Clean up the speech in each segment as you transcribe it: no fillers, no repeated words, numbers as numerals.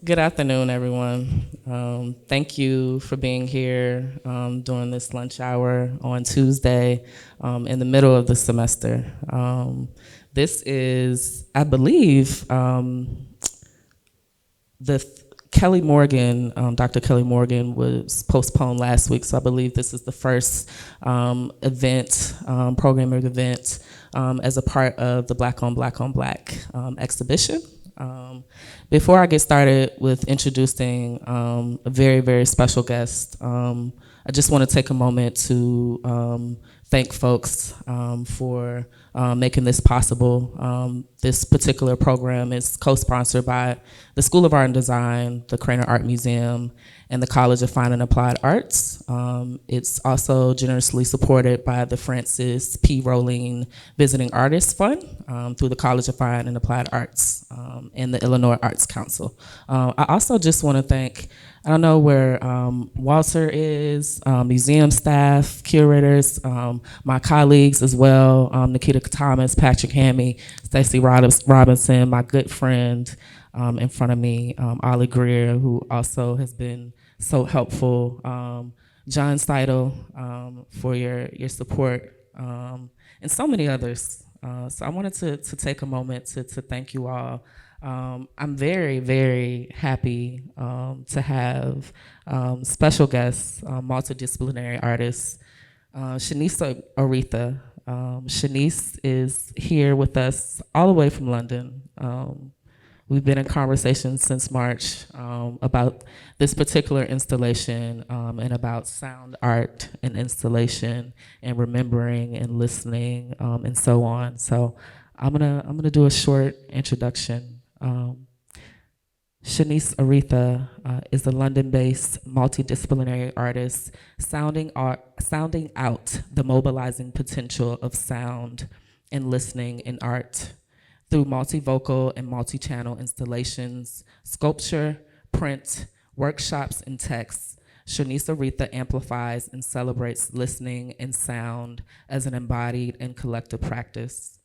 Good afternoon, everyone. Thank you for being here during this lunch hour on Tuesday in the middle of the semester. This is, I believe, the Kelly Morgan, Dr. Kelly Morgan was postponed last week, so I believe this is the first programming event as a part of the Black on Black on Black exhibition. Um, Before I get started with introducing a very, very special guest, I just want to take a moment to thank folks for making this possible. This particular program is co-sponsored by the School of Art and Design, the Craner Art Museum, and the College of Fine and Applied Arts. It's also generously supported by the Francis P. Rowling Visiting Artists Fund through the College of Fine and Applied Arts and the Illinois Arts Council. I also just want to thank, I don't know where Walter is, museum staff, curators, my colleagues as well, Nikita Thomas, Patrick Hammy, Stacey Robinson, my good friend in front of me, Ollie Greer, who also has been so helpful, John Seidel for your support, and so many others. So I wanted to take a moment to thank you all. I'm very, very happy to have special guests, multidisciplinary artists, Shanice Aretha. Shanice is here with us all the way from London. We've been in conversation since March about this particular installation and about sound art and installation and remembering and listening and so on. So I'm gonna do a short introduction. Shanice Aretha is a London-based multidisciplinary artist sounding out the mobilizing potential of sound and listening in art through multivocal and multi-channel installations, sculpture, print, workshops, and texts. Shanice Aretha amplifies and celebrates listening and sound as an embodied and collective practice.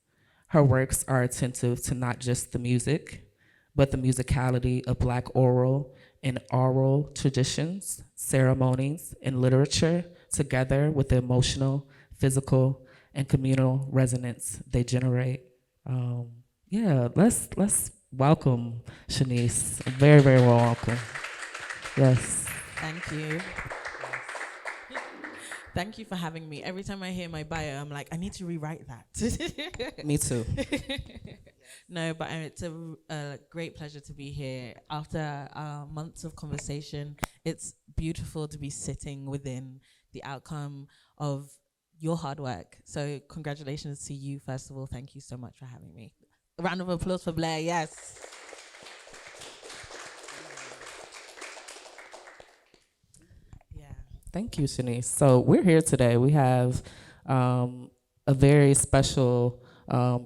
Her works are attentive to not just the music, but the musicality of Black oral and oral traditions, ceremonies, and literature, together with the emotional, physical, and communal resonance they generate. Yeah, let's welcome Shanice. Very, very well welcome. Yes. Thank you. Thank you for having me. Every time I hear my bio, I'm like, I need to rewrite that. Me too. No, but it's a great pleasure to be here. After months of conversation, it's beautiful to be sitting within the outcome of your hard work. So congratulations to you, first of all. Thank you so much for having me. A round of applause for Blair, yes. Yeah. Thank you, Shanice. So we're here today. We have a very special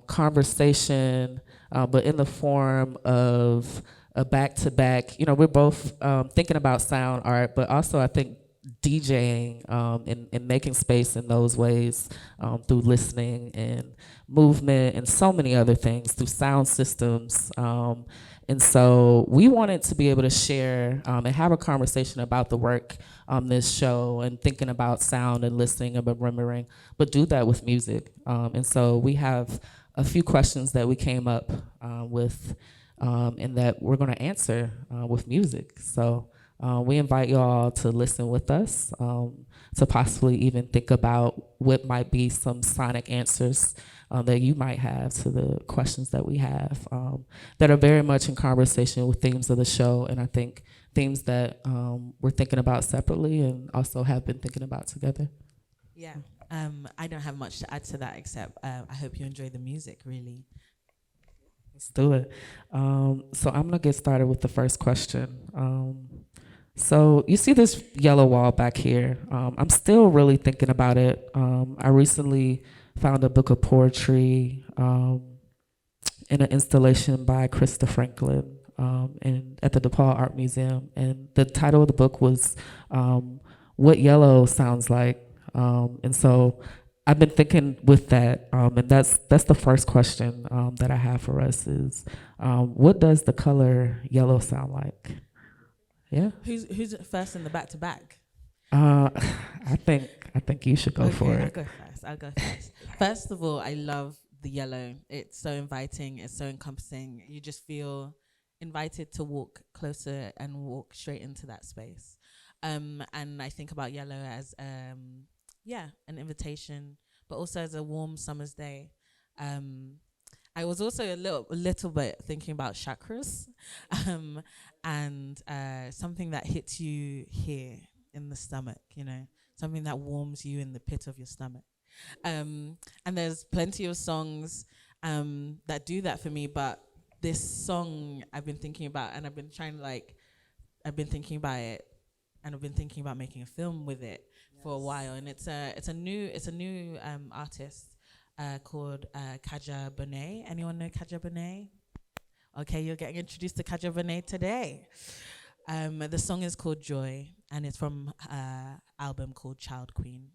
conversation, but in the form of a back-to-back. You know, we're both thinking about sound art, but also I think DJing and making space in those ways through listening and movement and so many other things through sound systems. And so we wanted to be able to share and have a conversation about the work on this show and thinking about sound and listening and remembering, but do that with music. And so we have a few questions that we came up with and that we're going to answer with music. So we invite you all to listen with us, to possibly even think about what might be some sonic answers that you might have to the questions that we have that are very much in conversation with themes of the show, and I think themes that we're thinking about separately and also have been thinking about together. Yeah. I don't have much to add to that except I hope you enjoy the music, really. Let's do it. So I'm gonna get started with the first question. So you see this yellow wall back here. I'm still really thinking about it. I recently found a book of poetry in an installation by Krista Franklin at the DePaul Art Museum. And the title of the book was What Yellow Sounds Like. And so I've been thinking with that, and that's the first question that I have for us is, what does the color yellow sound like? Yeah. Who's first in the back to back? Uh, I think you should go for Okay, I'll it. go first. I'll go first. First of all, I love the yellow. It's so inviting. It's so encompassing. You just feel invited to walk closer and walk straight into that space. And I think about yellow as yeah, an invitation, but also as a warm summer's day. Um, I was also a little bit thinking about chakras, um, and something that hits you here in the stomach. You know, something that warms you in the pit of your stomach. And there's plenty of songs that do that for me, but this song I've been thinking about, and I've been trying to I've been thinking about it, and I've been thinking about making a film with it for a while. And it's a new artist called Kaja Bonet. Anyone know Kaja Bonet? Okay, you're getting introduced to Kaja Bonet today. The song is called Joy, and it's from album called Child Queen.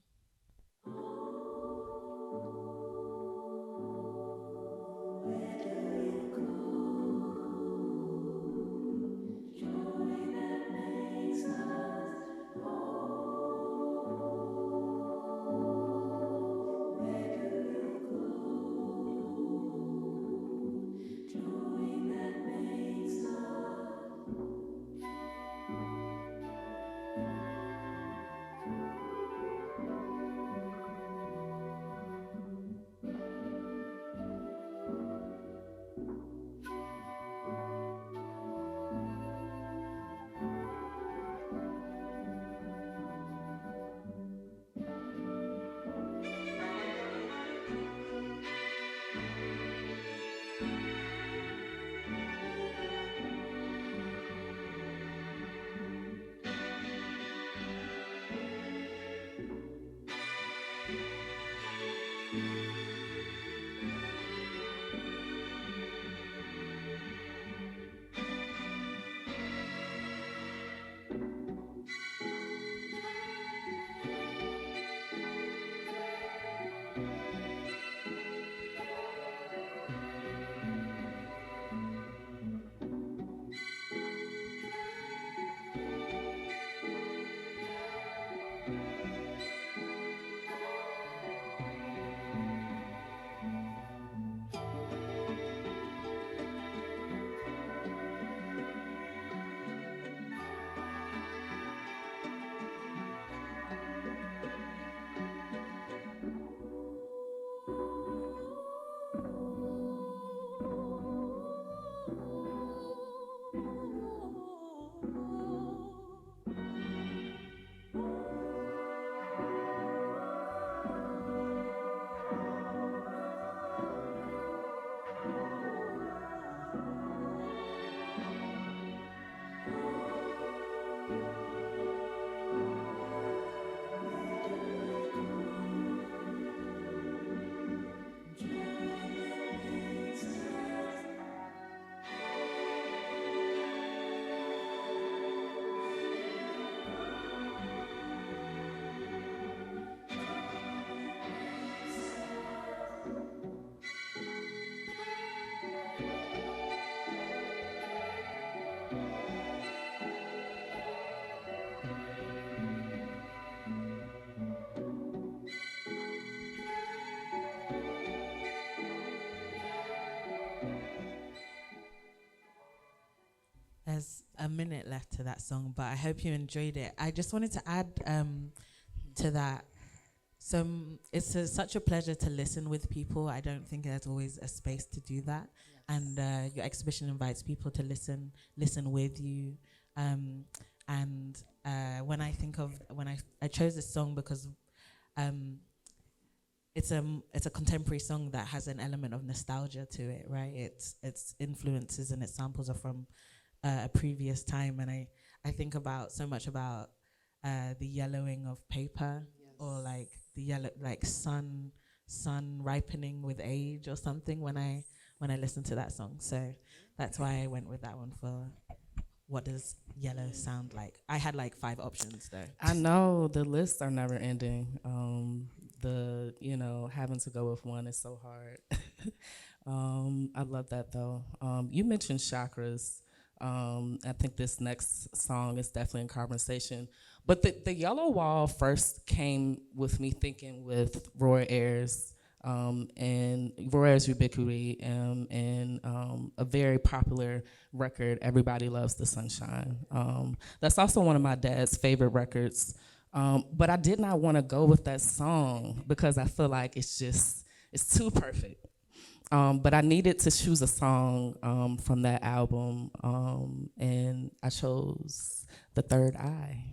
There's a minute left to that song, but I hope you enjoyed it. I just wanted to add to that. It's such a pleasure to listen with people. I don't think there's always a space to do that. And your exhibition invites people to listen with you. And when I think of I chose this song because it's a contemporary song that has an element of nostalgia to it, right? Its influences and its samples are from a previous time, and I think about so much about the yellowing of paper, or like the yellow, like sun ripening with age or something when I listen to that song. So that's why I went with that one for what does yellow sound like? I had like 5 options though. I know the lists are never ending. Having to go with one is so hard. I love that though. You mentioned chakras. I think this next song is definitely in conversation. But the Yellow Wall first came with me thinking with Roy Ayers and Roy Ayers Ubiquity and a very popular record, Everybody Loves the Sunshine. That's also one of my dad's favorite records. But I did not want to go with that song because I feel like it's too perfect. But I needed to choose a song from that album, and I chose The Third Eye.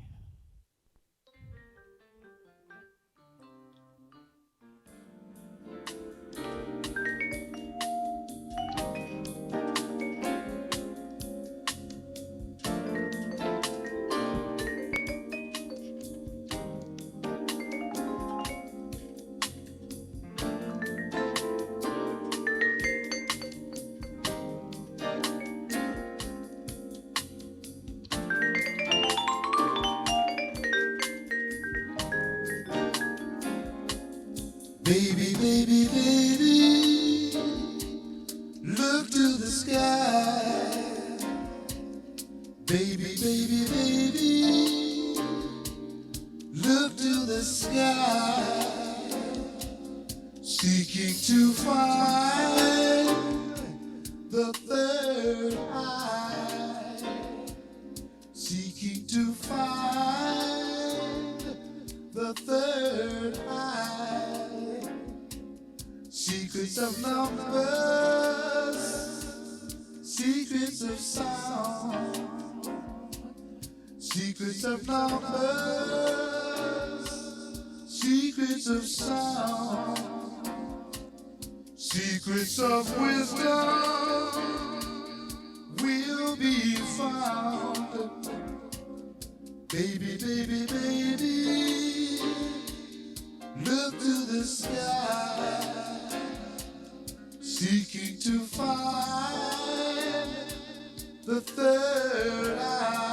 Baby, baby, baby, look to the sky. Baby, baby, baby, look to the sky. Seeking to find the third eye. Seeking to find the third eye. Secrets of numbers, secrets of sound, secrets of numbers, secrets of sound, secrets of wisdom will be found. Baby, baby, baby, look to the sky. Seeking to find the third eye.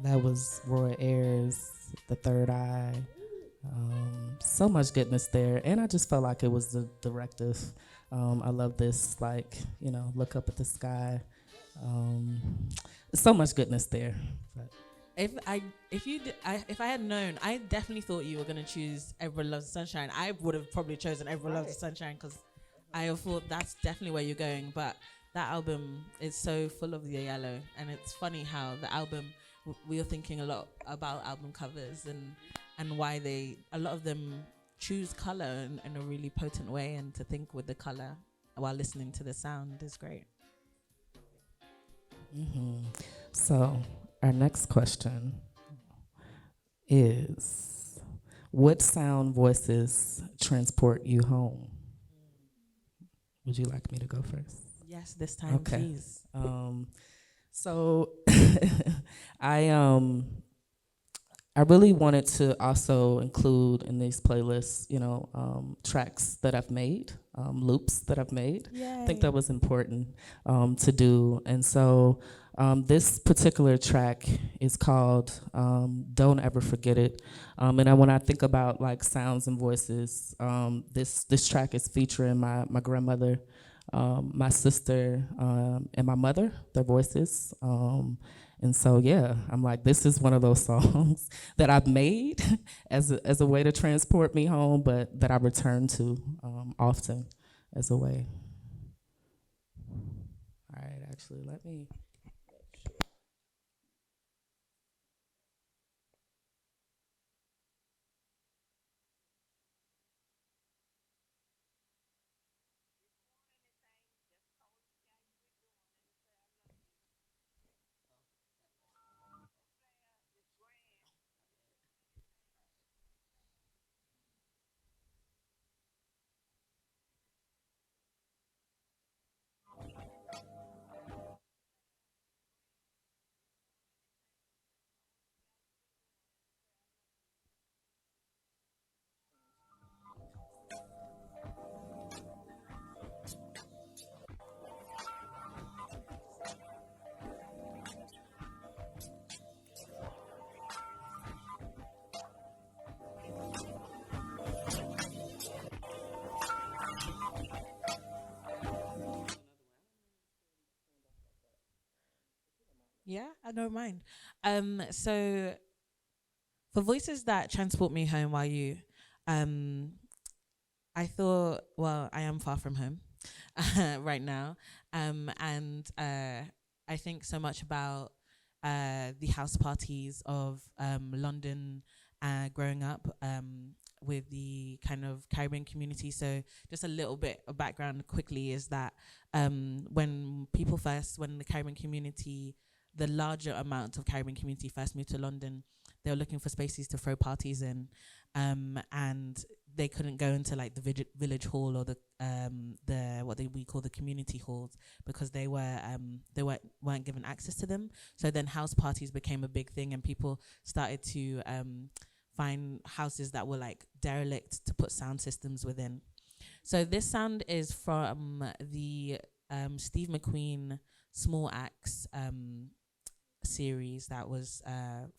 That was Roy Ayers, The Third Eye. So much goodness there, and I just felt like it was the directive. I love this, look up at the sky. So much goodness there. But If I had known, I definitely thought you were gonna choose Everyone Loves the Sunshine. I would have probably chosen Everyone Loves the Sunshine because I thought that's definitely where you're going. But that album is so full of the yellow, and it's funny how the album we were thinking a lot about album covers and why a lot of them choose color in a really potent way, and to think with the color while listening to the sound is great. So our next question is, what sound voices transport you home? Would you like me to go first? Yes, this time, please. So I really wanted to also include in these playlists, tracks that I've made, loops that I've made. I think that was important to do. And so this particular track is called Don't Ever Forget It. And when I think about like sounds and voices, this track is featuring my grandmother, my sister, and my mother, their voices. And so, yeah, I'm like, this is one of those songs that I've made as a way to transport me home, but that I return to often as a way. All right, actually, let me. Yeah, I don't mind. So for voices that transport me home while you, um, I thought, well, I am far from home right now, and I think so much about the house parties of London growing up with the kind of Caribbean community. So just a little bit of background quickly is that when the Caribbean community, the larger amount of Caribbean community first moved to London, they were looking for spaces to throw parties in, and they couldn't go into like the village hall or the we call the community halls because they weren't given access to them. So then house parties became a big thing, and people started to find houses that were like derelict to put sound systems within. So this sound is from the Steve McQueen Small Axe series that was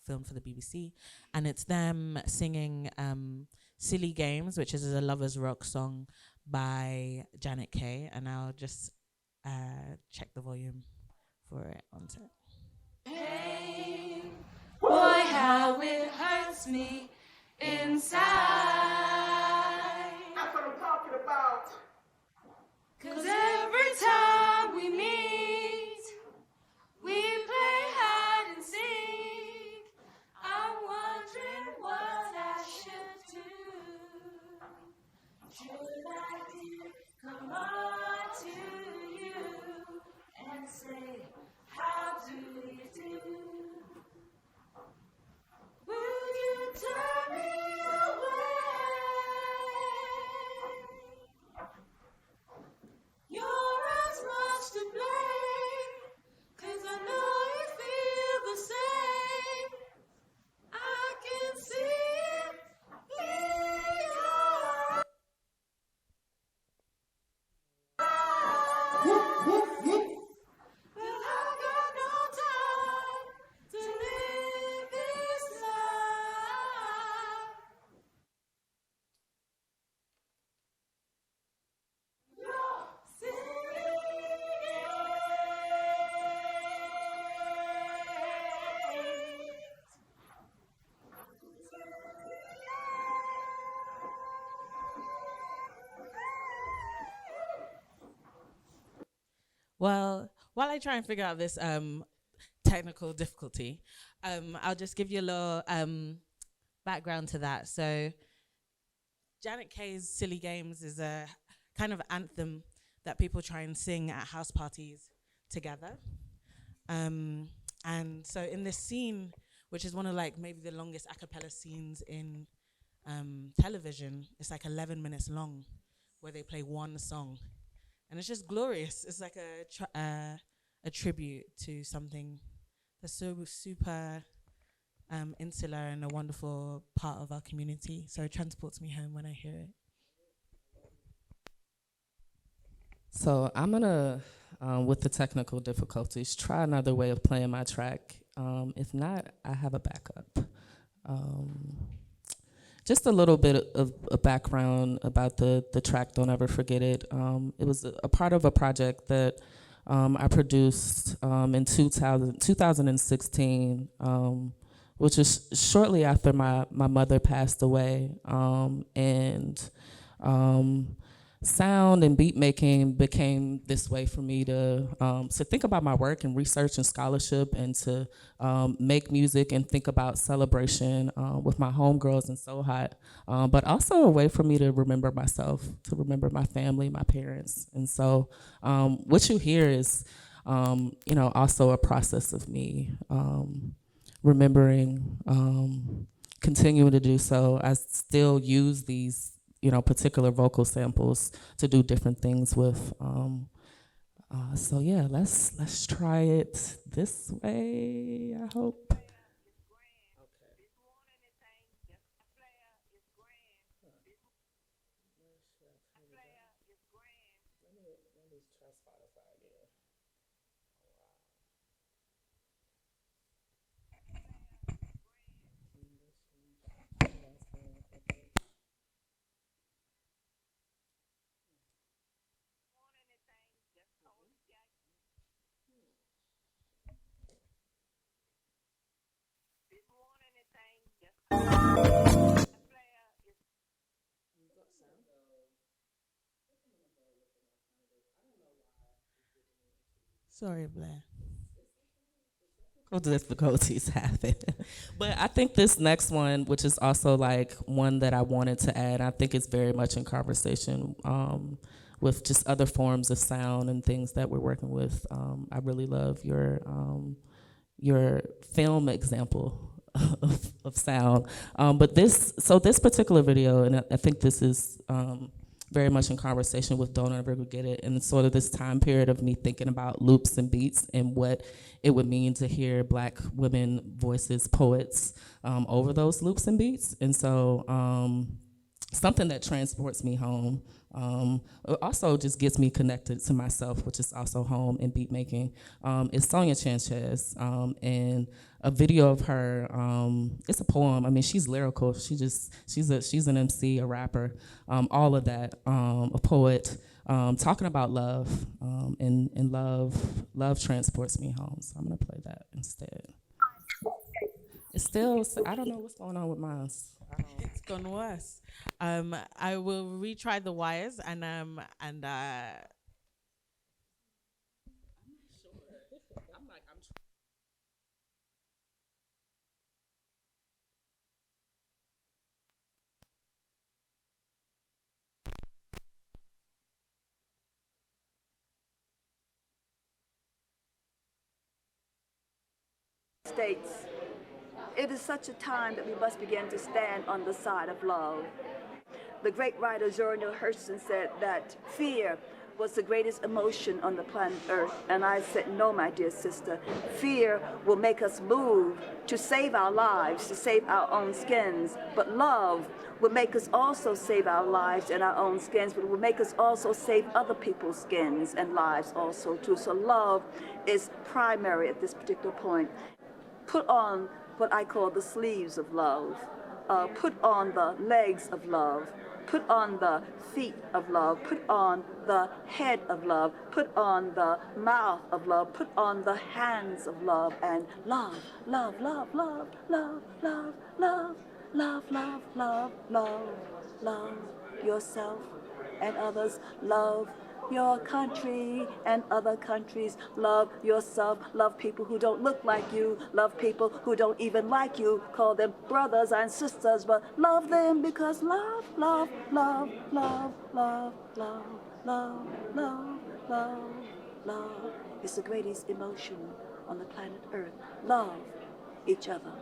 filmed for the BBC, and it's them singing Silly Games, which is a Lovers Rock song by Janet Kay, and I'll just check the volume for it on set. Hey, boy, how it hurts me inside. That's what I'm talking about. 'Cause every time we meet, we play hide and seek. I'm wondering what I should do. Should I come on to you and say, how do you do? Will you turn me away? You're as much to blame, 'cause I know you feel the same. I can see it in your eyes. But I've got no time to live this life. You're Well, while I try and figure out this technical difficulty, I'll just give you a little background to that. So Janet Kay's Silly Games is a kind of anthem that people try and sing at house parties together. And so in this scene, which is one of like maybe the longest a cappella scenes in television, it's like 11 minutes long, where they play one song. And it's just glorious. It's like a tribute to something that's so super insular and a wonderful part of our community. So it transports me home when I hear it. So I'm gonna, with the technical difficulties, try another way of playing my track. If not, I have a backup. Just a little bit of a background about the track, Don't Ever Forget It. It was a part of a project that I produced in 2016, which is shortly after my mother passed away. And sound and beat making became this way for me to think about my work and research and scholarship, and to make music and think about celebration with my homegirls and So Hot, but also a way for me to remember myself, to remember my family, my parents. And so what you hear is, also a process of me remembering, continuing to do so. I still use these particular vocal samples to do different things with. So yeah, let's try it this way, I hope. Sorry, Blair. Difficulties happen. But I think this next one, which is also like one that I wanted to add, I think it's very much in conversation with just other forms of sound and things that we're working with. I really love your film example of sound. But this particular video, and I think this is very much in conversation with Don't Ever Get It, and sort of this time period of me thinking about loops and beats and what it would mean to hear Black women voices, poets, over those loops and beats. And so something that transports me home. It also just gets me connected to myself, which is also home and beat making. Is Sonia Sanchez, and a video of her. It's a poem. I mean, she's lyrical. She's an MC, a rapper, all of that. A poet, talking about love, and love transports me home. So I'm gonna play that instead. It's still, I don't know what's going on with mine. It's gone worse. I will retry the wires and States, it is such a time that we must begin to stand on the side of love. The great writer Zora Neale Hurston said that fear was the greatest emotion on the planet Earth. And I said, no, my dear sister, fear will make us move to save our lives, to save our own skins. But love will make us also save our lives and our own skins, but it will make us also save other people's skins and lives also too. So love is primary at this particular point. Put on what I call the sleeves of love. Put on the legs of love. Put on the feet of love. Put on the head of love. Put on the mouth of love. Put on the hands of love. And love, love, love, love, love, love, love, love, love, love, love, love yourself and others. Love your country and other countries. Love yourself. Love people who don't look like you. Love people who don't even like you. Call them brothers and sisters, but love them because love, love, love, love, love, love, love, love, love, love is the greatest emotion on the planet Earth. Love each other,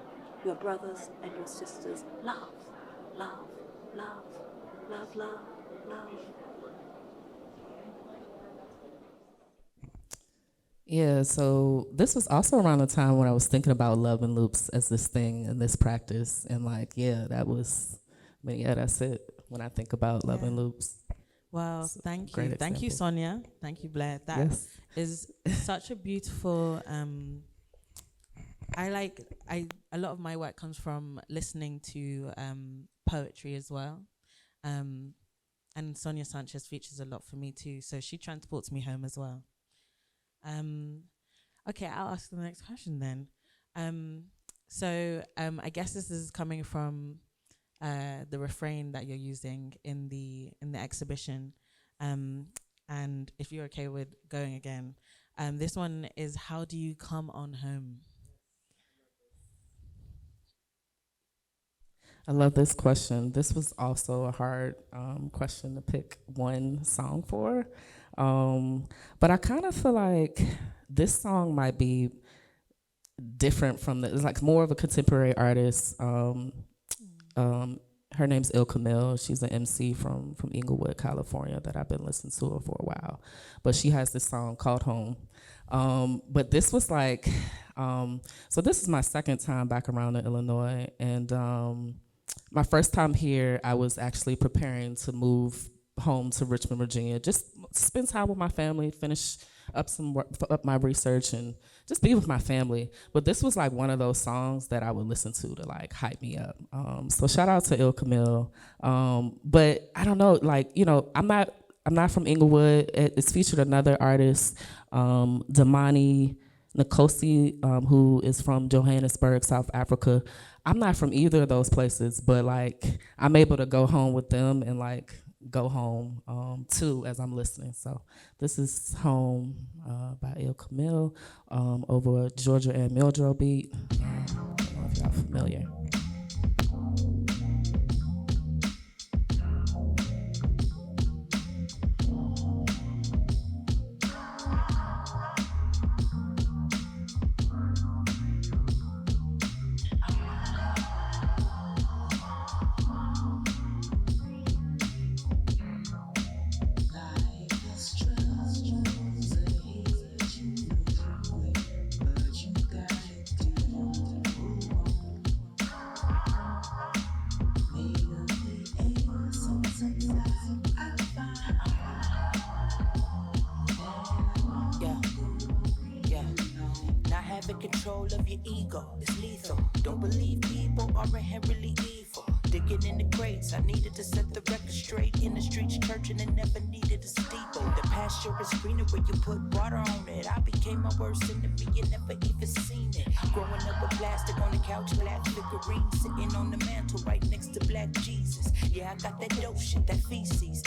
your brothers and your sisters. Love, love, love, love, love, love. Yeah, so this was also around the time when I was thinking about love and loops as this thing and this practice. And like, yeah, that's it when I think about love and loops. Wow, It's a thank great you. Thank you, example. Sonia. Thank you, Blair. That Yes. is such a beautiful a lot of my work comes from listening to poetry as well. And Sonia Sanchez features a lot for me too. So she transports me home as well. Okay, I'll ask the next question then. I guess this is coming from the refrain that you're using in the exhibition. And if you're okay with going again, this one is, how do you come on home? I love this question. This was also a hard question to pick one song for. But I kind of feel like this song might be different from it's like more of a contemporary artist. Her name's Il Camille. She's an MC from Inglewood, California, that I've been listening to her for a while. But she has this song called Home. But this was like, so this is my second time back around in Illinois, and my first time here, I was actually preparing to move home to Richmond, Virginia, just spend time with my family, finish up up my research, and just be with my family. But this was like one of those songs that I would listen to like hype me up. So shout out to Il Camille. But I don't know, like, you know, I'm not from Inglewood. It's featured another artist, Damani Nkosi, who is from Johannesburg, South Africa. I'm not from either of those places, but like I'm able to go home with them and like go home too as I'm listening. So this is Home by Il Camille over a Georgia and Mildred beat. I don't know if y'all familiar. Control of your ego is lethal. Don't believe people are inherently evil. Digging in the crates, I needed to set the record straight. In the streets, churching and never needed a steeple. The pasture is greener when you put water on it. I became my worst enemy, you never even seen it. Growing up with plastic on the couch, black figurine sitting on the mantle right next to black Jesus. Yeah, I got that dope shit, that feces.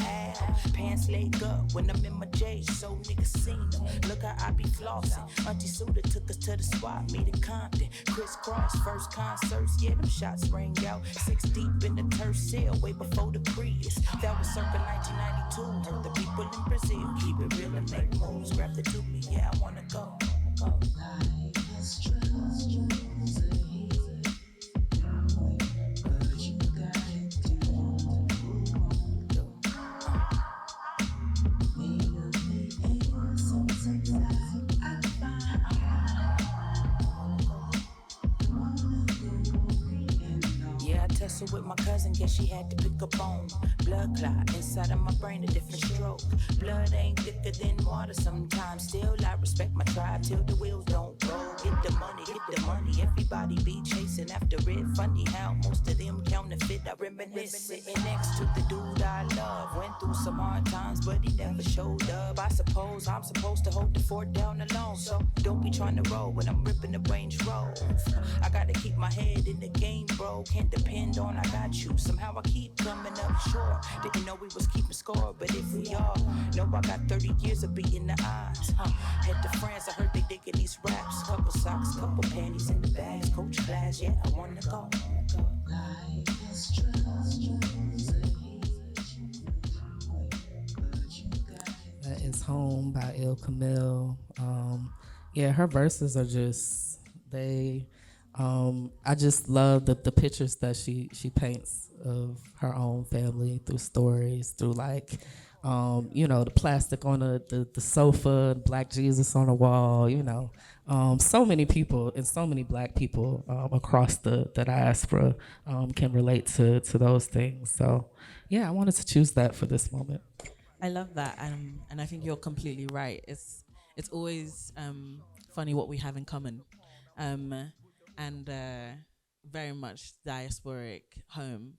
Pants leg up when I'm in my J's, so niggas seen them. Look how I be flossing. Auntie Suda took us to the spot, meet in Compton. Crisscross, first concerts, yeah, them shots rang out. 6 deep in the turf cell, way before the Prius. That was circa 1992. Heard the people in Brazil keep it real and make moves. Grab the tubie, yeah, I wanna go. With my cousin, guess she had to pick up on blood clot inside of my brain, a different stroke. Blood ain't thicker than water sometimes. Still, I respect my tribe till the wheels don't roll. Get the money. Everybody be chasing after it. Funny how most of them counterfeit. I reminisce sitting next to the dude I love. Went through some hard times, but he never showed up. I suppose I'm supposed to hold the fort down alone. So don't be trying to roll when I'm ripping the Range Rover. I gotta keep my head in the game, bro. Can't depend on I got you. Somehow I keep coming up short. Didn't know we was keeping score, but if we all know I got 30 years of beating the odds. Head to France, I heard they digging these raps. Couple socks, couple panties in the bags. Coach class, yeah, I wanna go. That is Home by Il Camille. Yeah, her verses are just I just love the pictures that she paints of her own family through stories, through like, the plastic on the sofa, Black Jesus on the wall, so many people and so many Black people across the diaspora can relate to those things. So, yeah, I wanted to choose that for this moment. I love that, and I think you're completely right. It's always funny what we have in common. And very much diasporic home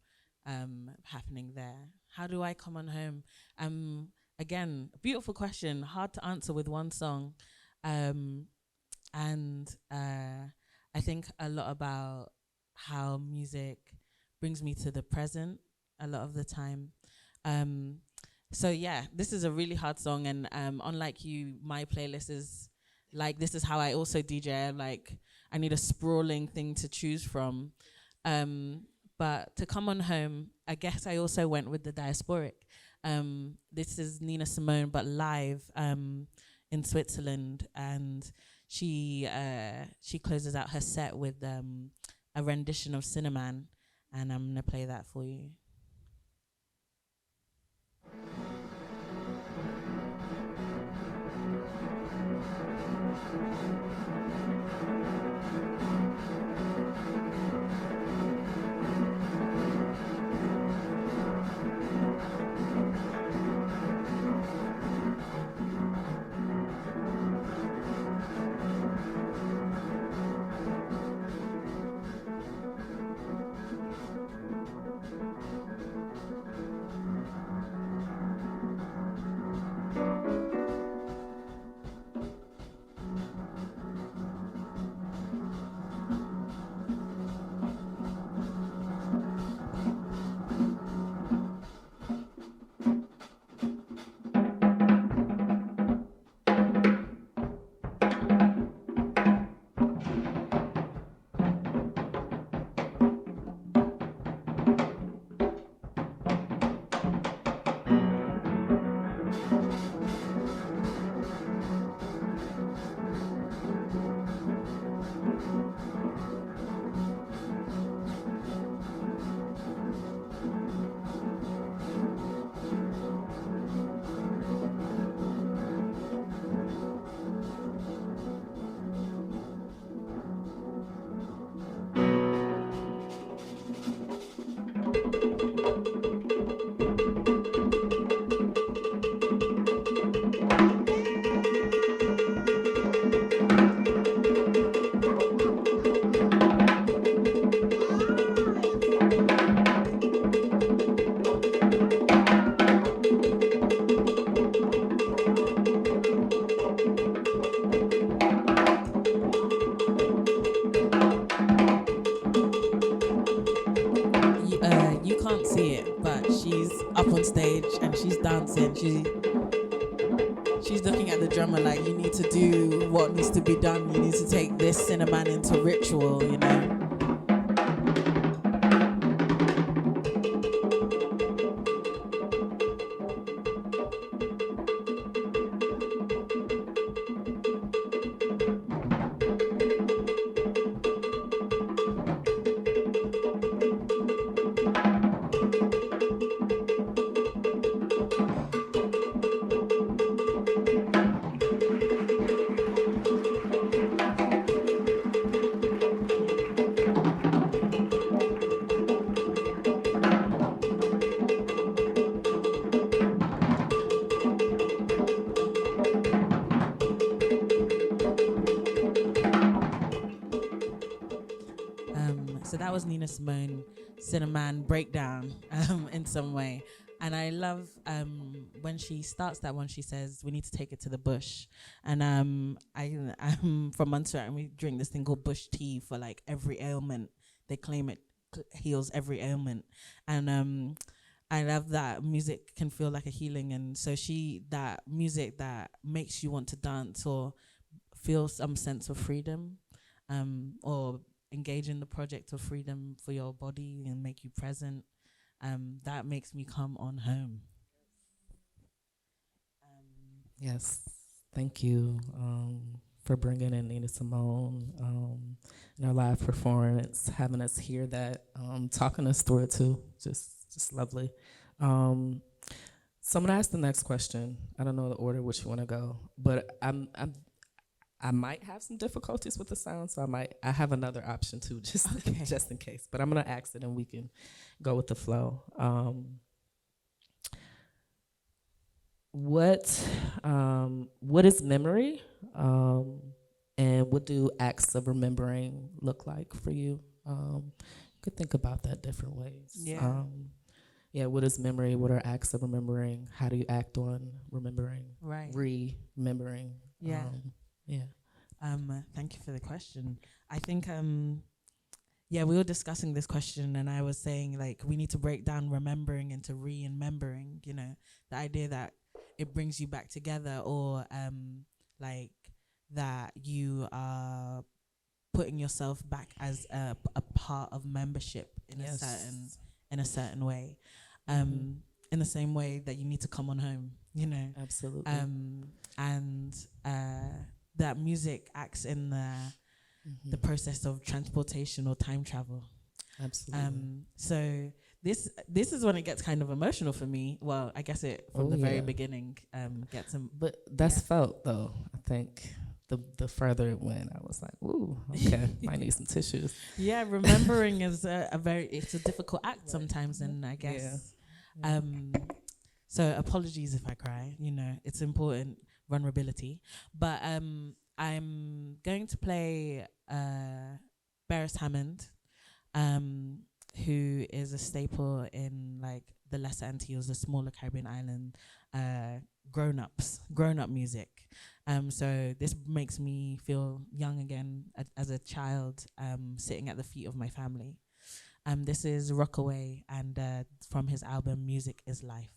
happening there. How do I come on home? Again, a beautiful question, hard to answer with one song. And I think a lot about how music brings me to the present a lot of the time. So yeah, this is a really hard song, and unlike you, my playlist is like, this is how I also DJ. Like, I need a sprawling thing to choose from. But to come on home, I guess I also went with the Diasporic. This is Nina Simone, but live in Switzerland, and she closes out her set with a rendition of Cinnamon, and I'm gonna play that for you. You can't see it, but she's up on stage and she's dancing. She's looking at the drummer like, you need to do what needs to be done. You need to take this Cinnamon into ritual, you know. So that was Nina Simone, Cinnamon Breakdown in some way. And I love when she starts that one, she says, we need to take it to the bush. And I'm from Montserrat, and we drink this thing called bush tea for like every ailment. They claim it heals every ailment. And I love that music can feel like a healing. And so that music that makes you want to dance or feel some sense of freedom, or engage in the project of freedom for your body and make you present, that makes me come on home. Yes, thank you for bringing in Nina Simone in our live performance, having us hear that, talking us through it too. Just lovely. So I'm gonna ask the next question. I don't know the order which you want to go, but I might have some difficulties with the sound, so I have another option too, just in case. But I'm gonna ask it, and we can go with the flow. What is memory, and what do acts of remembering look like for you? You could think about that different ways. Yeah. What is memory? What are acts of remembering? How do you act on remembering? Right. Remembering. Yeah. Yeah. Thank you for the question. I think yeah, we were discussing this question, and I was saying like we need to break down remembering into remembering. You know, the idea that it brings you back together, or like that you are putting yourself back as a part of membership in Yes. a certain way, in the same way that you need to come on home. You know, Absolutely. and that music acts in the process of transportation or time travel. Absolutely. So this is when it gets kind of emotional for me. Well, I guess it from Oh, the very yeah. beginning gets But that's Yeah. felt though. I think the further it went, I was like, ooh, okay, might need some tissues. yeah. Remembering is it's a difficult act sometimes, and I guess so apologies if I cry. You know, it's important vulnerability, but I'm going to play Beres Hammond, who is a staple in like the Lesser Antilles, the smaller Caribbean island, grown up music. So this makes me feel young again as a child, sitting at the feet of my family. This is Rockaway, and from his album Music is Life.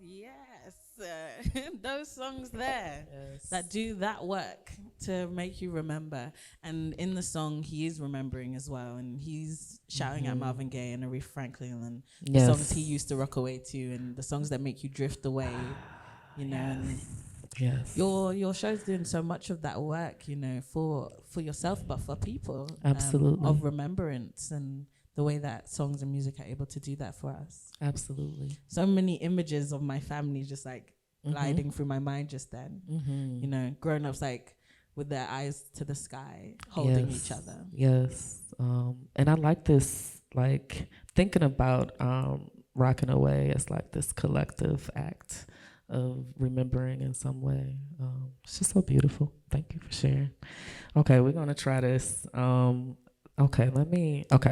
Yes, those songs there that do that work to make you remember. And in the song, he is remembering as well, and he's shouting at Marvin Gaye and Aretha Franklin and the songs he used to rock away to, and the songs that make you drift away. You know, and Yes. your show's doing so much of that work, you know, for yourself, but for people. Absolutely. Of remembrance and the way that songs and music are able to do that for us. Absolutely. So many images of my family just like Mm-hmm. gliding through my mind just then. You know, grown ups like with their eyes to the sky, holding Yes. each other. Yes. And I like this, like thinking about Rocking Away as like this collective act of remembering in some way. It's just so beautiful. Thank you for sharing. Okay, we're gonna try this. Okay, let me try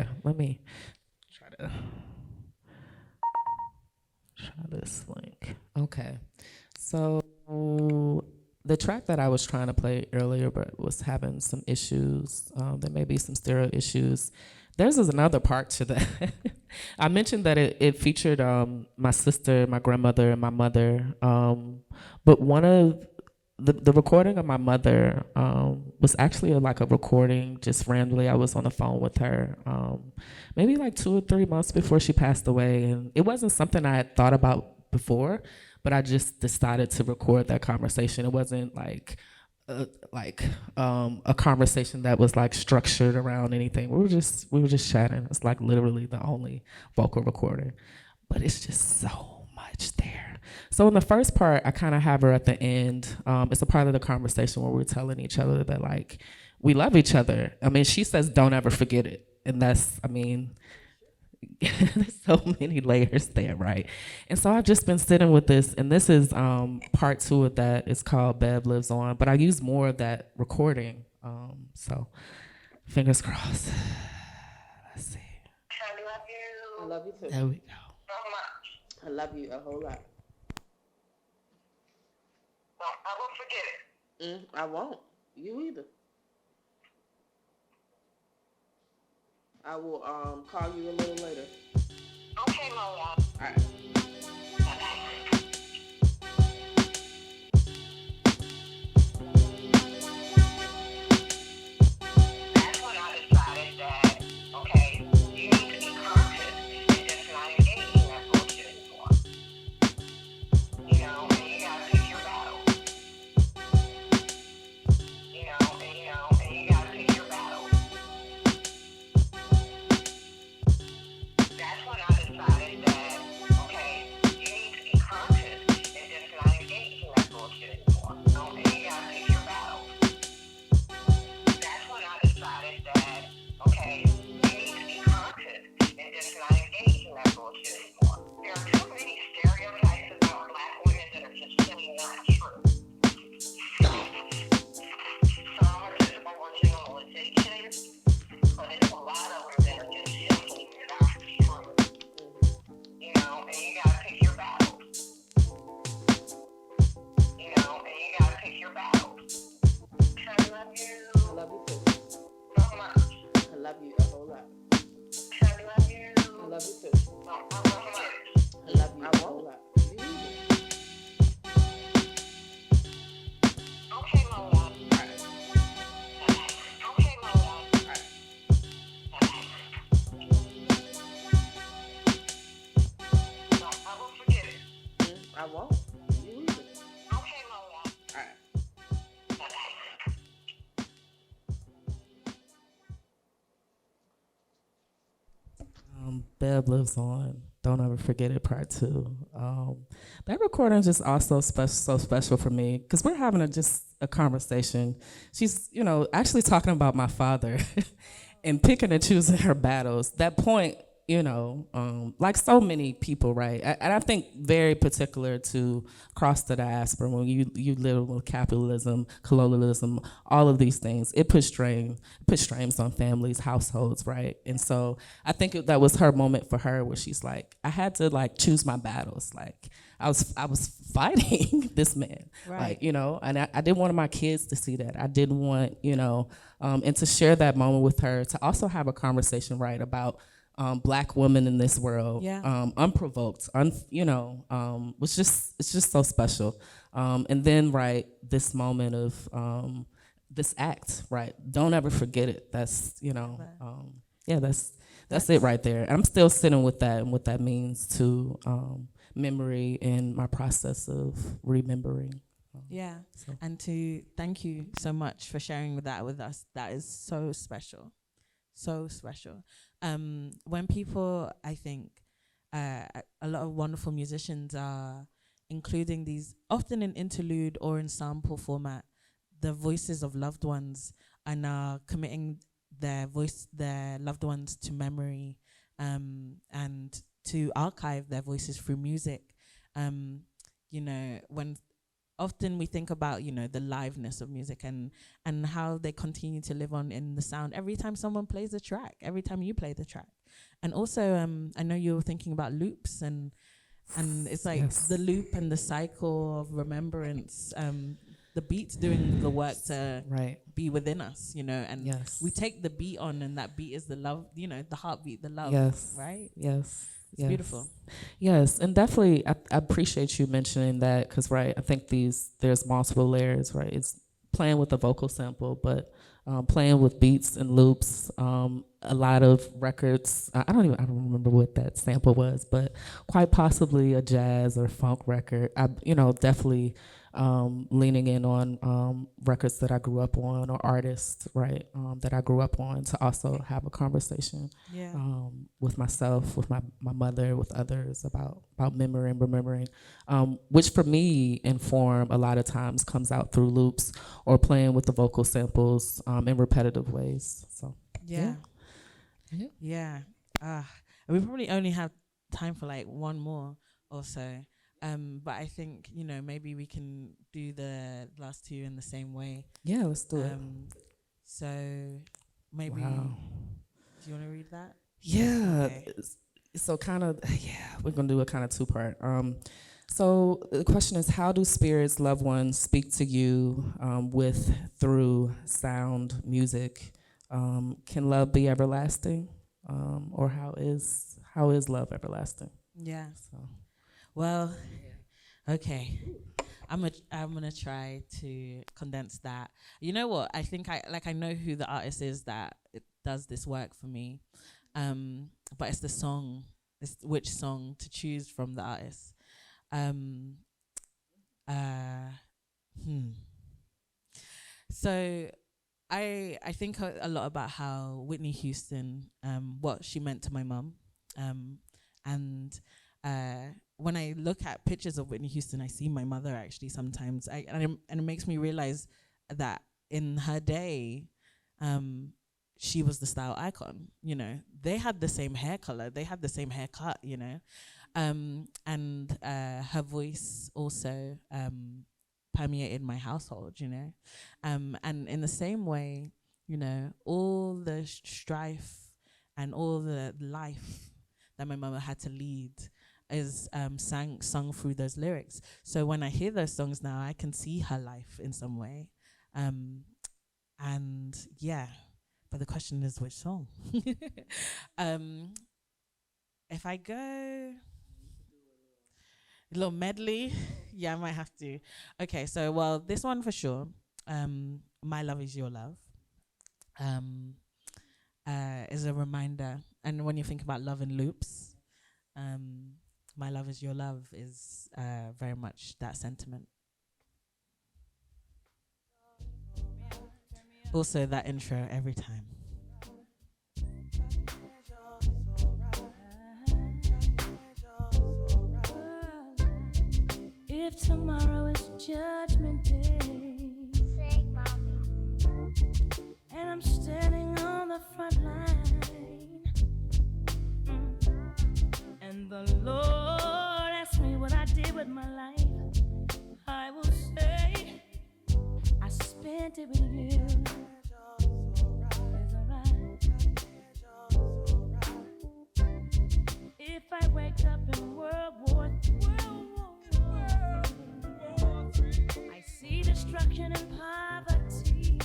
this link. Okay. So the track that I was trying to play earlier but was having some issues. There may be some stereo issues. There's another part to that. I mentioned that it featured my sister, my grandmother, and my mother. But one of the recording of my mother was actually like a recording just randomly. I was on the phone with her maybe like 2 or 3 months before she passed away. And it wasn't something I had thought about before, but I just decided to record that conversation. It wasn't like a conversation that was like structured around anything. We were just chatting. It's like literally the only vocal recording, but it's just so much there. So in the first part, I kind of have her at the end. It's a part of the conversation where we're telling each other that like we love each other. I mean, she says, "Don't ever forget it," and that's, I mean, there's so many layers there, right? And so I've just been sitting with this, and this is part 2 of that. It's called Bev Lives On, but I use more of that recording. So fingers crossed. Let's see. I love you too. There we go. I love you a whole lot. I won't forget it. I won't. You either. I will call you a little later. Okay, Mama. All right. That's when I decided that, okay, you need to be conscious and just not engage in that bullshit anymore. You know, and you gotta pick your battle. You gotta pick your battle. That's when I decided that, okay, you need to be conscious and just not engage in that bullshit anymore. And you gotta pick your battle. That's when I decided that, okay, you need to be conscious and just not engage in that bullshit anymore. There are too many stereotypes about black women that are just simply not true. Some are just overgeneralizations, but there's a lot of them that are just simply not true. You know, and you gotta pick your battles. You know, and you gotta pick your battles. I love you I love you too. so much. I love you a whole lot. I love you. I love you too. So much. I love you a whole lot. You either. Okay, Mama. Okay, Mama. I won't forget it. I won't. You either. Okay, Mama. All right. Bev Lives On. Don't ever forget it. Part 2. That recording is just also so special for me because we're having just a conversation. She's, actually talking about my father and picking and choosing her battles. That point, like so many people, right? And I think very particular to across the diaspora when you live with capitalism, colonialism, all of these things. It puts strains on families, households, right? And so I think that was her moment for her where she's like, I had to like choose my battles. Like I was fighting this man, Right. like, and I didn't want my kids to see that. I didn't want, and to share that moment with her, to also have a conversation, right, about Black women in this world, Yeah. unprovoked, it's just so special. And then, right, this moment of this act, right, don't ever forget it. That's, that's it right there. I'm still sitting with that and what that means to memory and my process of remembering. Yeah. So. And to thank you so much for sharing that with us. That is so special. so special. When people, I think, a lot of wonderful musicians are including these, often in interlude or in sample format, the voices of loved ones, and are committing their loved ones to memory, and to archive their voices through music. When often we think about, the liveness of music and how they continue to live on in the sound every time someone plays a track, every time you play the track. And also, I know you were thinking about loops, and it's like the loop and the cycle of remembrance, the beat's doing the work to be within us, and we take the beat on, and that beat is the love, the heartbeat, the love, right? Yes. It's beautiful. Yes, and definitely I appreciate you mentioning that, because, I think there's multiple layers, right? It's playing with the vocal sample, but playing with beats and loops. A lot of records, I don't remember what that sample was, but quite possibly a jazz or funk record. Definitely leaning in on records that I grew up on, or artists, right, that I grew up on, to also have a conversation with myself, with my mother, with others about memory and remembering, which for me inform a lot of times comes out through loops or playing with the vocal samples in repetitive ways. So we probably only have time for like one more or so. But I think, maybe we can do the last two in the same way. Yeah, let's do it. So maybe, do you want to read that? Yeah. Okay. So we're going to do a kind of two-part. So the question is, how do spirits, loved ones speak to you through sound, music? Can love be everlasting? Or how is love everlasting? Yeah. So. Well, okay. I'm gonna try to condense that. You know what? I think I know who the artist is that does this work for me. But it's the song. It's which song to choose from the artist. So I think a lot about how Whitney Houston, what she meant to my mum, and when I look at pictures of Whitney Houston, I see my mother actually sometimes. And it makes me realize that in her day, she was the style icon. They had the same hair color, they had the same haircut. And her voice also permeated my household. And in the same way, all the strife and all the life that my mama had to lead is sung through those lyrics. So when I hear those songs now, I can see her life in some way. And yeah, but the question is which song? If I go a little medley, I might have to. Okay, so this one for sure. My Love Is Your Love is a reminder. And when you think about love in loops, My Love Is Your Love is very much that sentiment. Also that intro every time. If tomorrow is Judgment Day, sing, mommy. And I'm standing on the front line, and the Lord asks me what I did with my life, I will say I spent it with you. It's alright. If I wake up in World War III, I see destruction and poverty,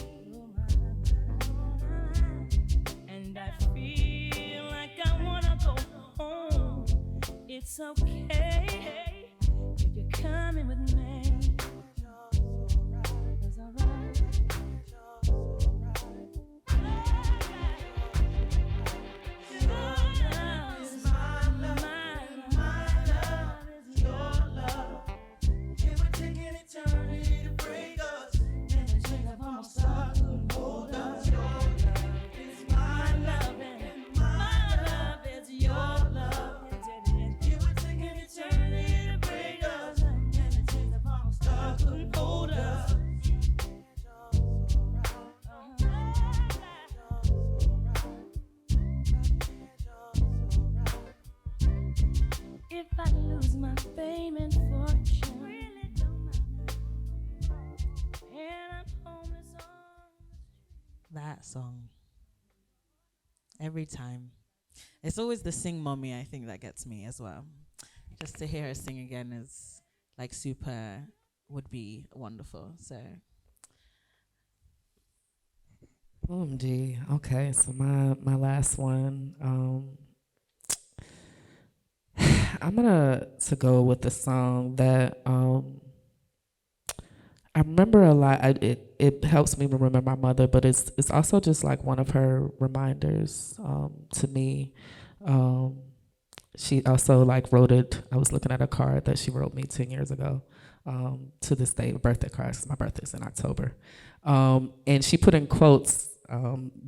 and I feel like I wanna go home. It's okay if you're coming with me. It's alright. My love. I lose my fame and fortune. Really don't matter. And I'm homeless on That song. Every time. It's always the sing mommy, I think, that gets me as well. Just to hear her sing again is like super, would be wonderful. So OMG. Okay, so my last one. I'm gonna to go with the song that I remember a lot. It helps me remember my mother, but it's also just like one of her reminders to me. She also like wrote it. I was looking at a card that she wrote me 10 years ago. To this day, a birthday card. 'Cause my birthday's in October, and she put in quotes,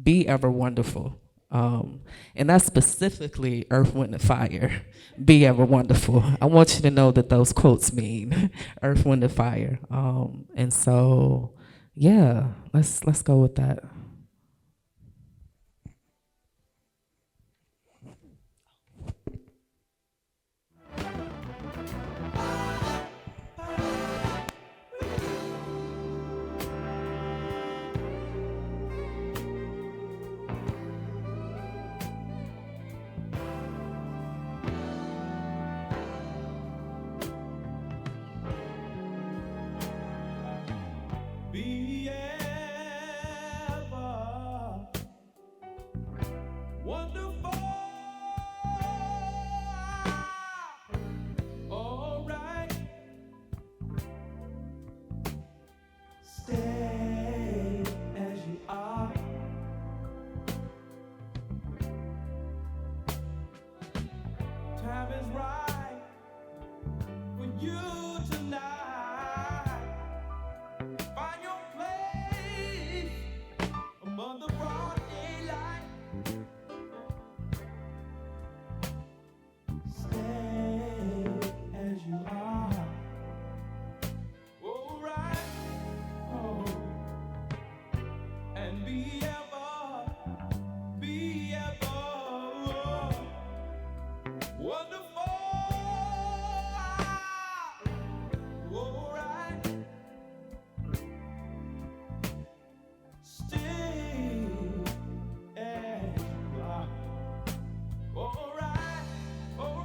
"Be ever wonderful." And that's specifically Earth, Wind, and Fire. Be ever wonderful. I want you to know that those quotes mean Earth, Wind, and Fire. And so, yeah, let's go with that. Be ever wonderful. All right. Stay as you are. Time is right for you tonight. Find your place among the broad daylight. Stay as you are. All right. Oh. And be ever wonderful. All right. Stay as you are. All right, all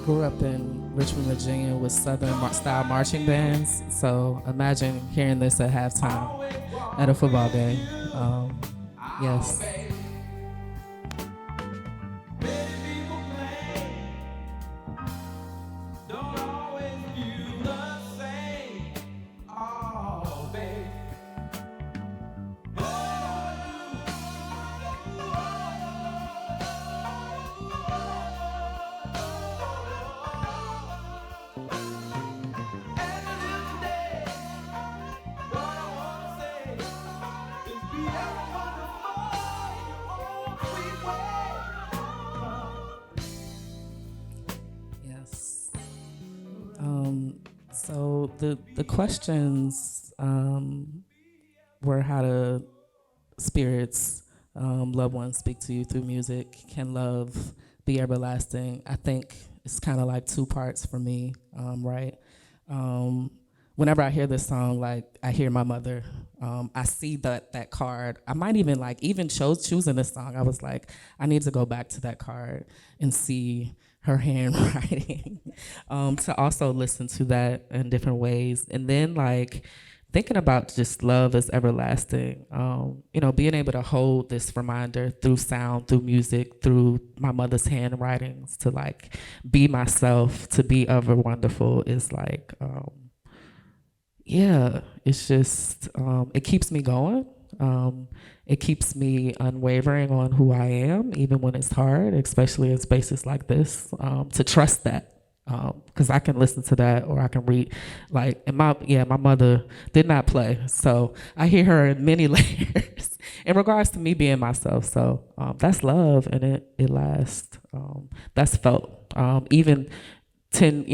Grew up in Richmond, Virginia with Southern style marching bands. So imagine hearing this at halftime at a football game. Yes. don't always feel the same. Oh, babe. Yes. So the questions were how do spirits, loved ones speak to you through music? Can love be everlasting? I think it's kind of like two parts for me, right? Whenever I hear this song, like I hear my mother, I see that card. I might even choosing this song, I was like, I need to go back to that card and see her handwriting, to also listen to that in different ways. And then like thinking about just love as everlasting, being able to hold this reminder through sound, through music, through my mother's handwritings to like be myself, to be ever wonderful is like, it's just, it keeps me going. It keeps me unwavering on who I am, even when it's hard, especially in spaces like this, to trust that. Because I can listen to that or I can read, like, and my mother did not play. So I hear her in many layers in regards to me being myself. So that's love, and it lasts. That's felt. Even 10,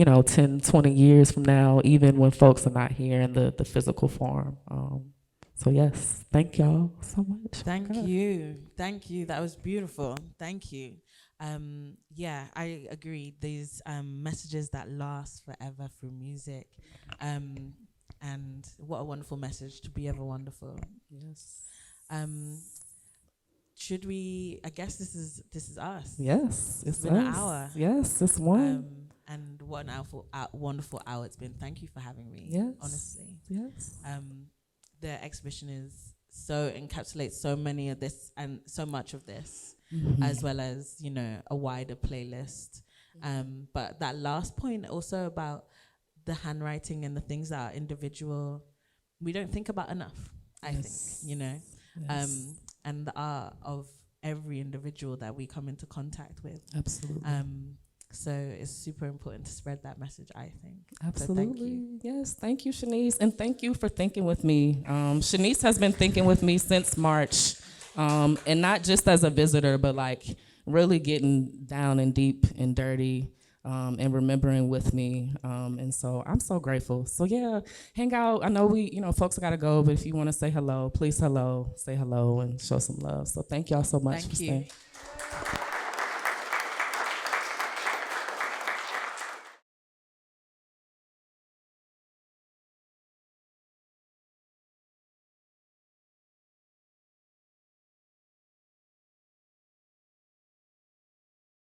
20 years from now, even when folks are not here in the physical form. So yes, thank y'all so much. Thank you. Thank you. That was beautiful. Thank you. Yeah, I agree. These messages that last forever through music. And what a wonderful message, to be ever wonderful. Yes. Should we, I guess this is us. Yes, It's it's been an us. hour. Yes, it's one. And what an wonderful hour it's been. Thank you for having me. Yes. Honestly. Yes. The exhibition is encapsulates so many of this and so much of this, as well as, a wider playlist. But that last point also about the handwriting and the things that are individual, we don't think about enough, I think, Yes. and the art of every individual that we come into contact with. Absolutely. So it's super important to spread that message, I think. Absolutely. So thank you. Yes, thank you, Shanice. And thank you for thinking with me. Shanice has been thinking with me since March. And not just as a visitor, but like really getting down and deep and dirty and remembering with me. And so I'm so grateful. So yeah, hang out. I know folks got to go, but if you want to say hello, please say hello and show some love. So thank y'all so much Thank for you. staying.